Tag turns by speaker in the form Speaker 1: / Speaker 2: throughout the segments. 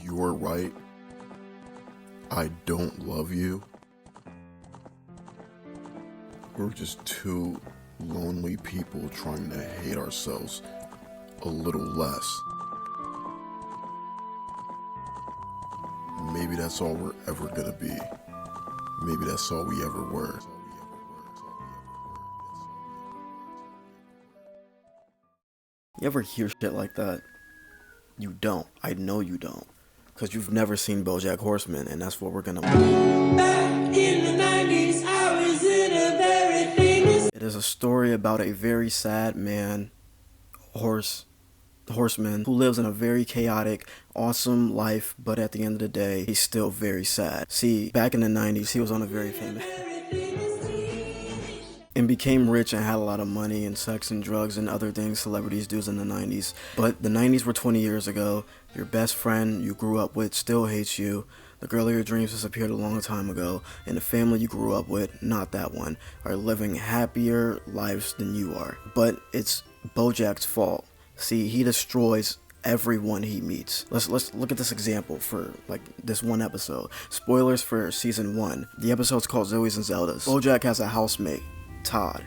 Speaker 1: you're right. I don't love you. We're just two lonely people trying to hate ourselves a little less. Maybe that's all we're ever gonna be. Maybe that's all we ever were.
Speaker 2: You ever hear shit like that? You don't. I know you don't. Because you've never seen Bojack Horseman, and that's what we're gonna... Back in the 90s, I was in a very famous... It is a story about a very sad man, horseman, who lives in a very chaotic, awesome life, but at the end of the day, he's still very sad. See, back in the 90s, he was on a very famous... and became rich and had a lot of money and sex and drugs and other things celebrities do in the 90s. But the 90s were 20 years ago. Your best friend you grew up with still hates you. The girl of your dreams disappeared a long time ago. And the family you grew up with, not that one, are living happier lives than you are. But it's Bojack's fault. See, he destroys everyone he meets. Let's look at this example for like this one episode. Spoilers for season 1. The episode's called Zoe's and Zelda's. Bojack has a housemate, Todd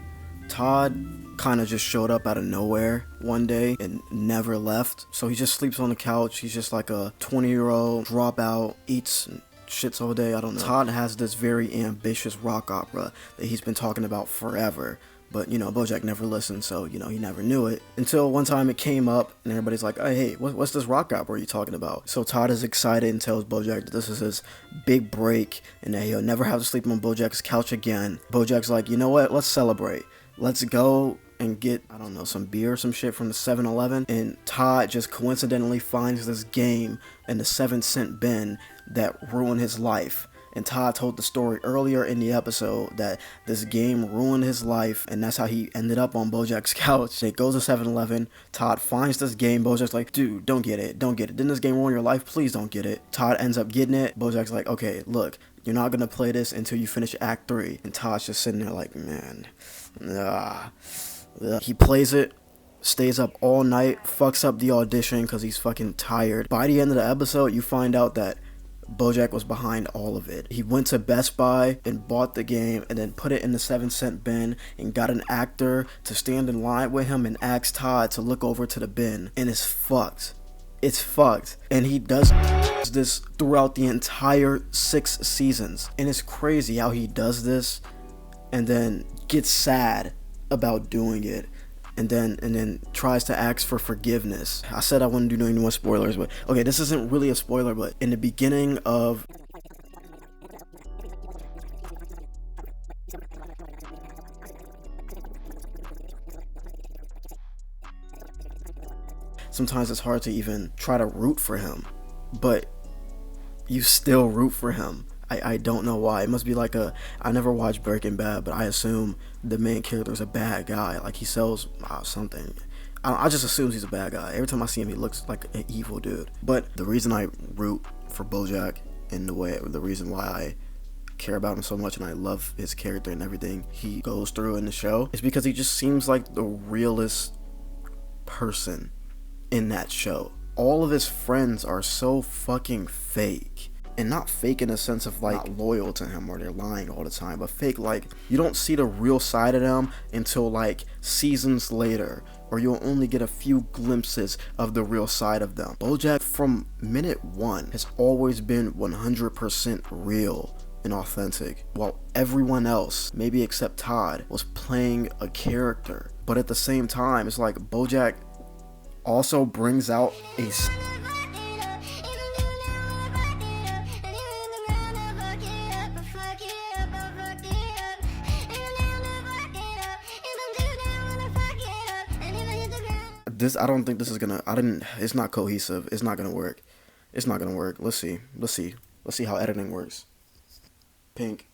Speaker 2: kind of just showed up out of nowhere one day and never left. So he just sleeps on the couch. He's just like a 20-year-old dropout, eats and shits all day. I don't know. Todd has this very ambitious rock opera that he's been talking about forever. But, you know, Bojack never listened, so, you know, he never knew it. Until one time it came up, and everybody's like, hey, what's this rock opera you talking about? So Todd is excited and tells Bojack that this is his big break, and that he'll never have to sleep on Bojack's couch again. Bojack's like, you know what, let's celebrate. Let's go and get, I don't know, some beer or some shit from the 7-Eleven. And Todd just coincidentally finds this game in the 7-cent bin that ruined his life. And Todd told the story earlier in the episode that this game ruined his life, and that's how he ended up on Bojack's couch. They goes to 7-Eleven. Todd finds this game. Bojack's like, dude, don't get it. Didn't this game ruin your life? Please don't get it. Todd ends up getting it. Bojack's like, okay, look, you're not gonna play this until you finish Act 3. And Todd's just sitting there like, man, He plays it, stays up all night, fucks up the audition because he's fucking tired. By the end of the episode, you find out that Bojack was behind all of it. He went to Best Buy and bought the game and then put it in the 7-cent bin and got an actor to stand in line with him and ask Todd to look over to the bin. And it's fucked. It's fucked. And he does this throughout the entire 6 seasons. And it's crazy how he does this and then gets sad about doing it. And then tries to ask for forgiveness. I said I wouldn't do any more spoilers, but okay, this isn't really a spoiler, but in the beginning of sometimes it's hard to even try to root for him, but you still root for him. I don't know why. It must be like I never watched Breaking Bad, but I assume the main character is a bad guy. Like he sells something. I just assume he's a bad guy. Every time I see him, he looks like an evil dude. But the reason I root for Bojack in the reason why I care about him so much and I love his character and everything he goes through in the show is because he just seems like the realest person in that show. All of his friends are so fucking fake. And not fake in a sense of like loyal to him or they're lying all the time, but fake like you don't see the real side of them until like seasons later, or you'll only get a few glimpses of the real side of them. Bojack from minute 1 has always been 100% real and authentic, while everyone else, maybe except Todd, was playing a character. But at the same time, it's like Bojack also brings out a I don't think this is gonna, it's not cohesive. It's not gonna work. Let's see how editing works. Pink.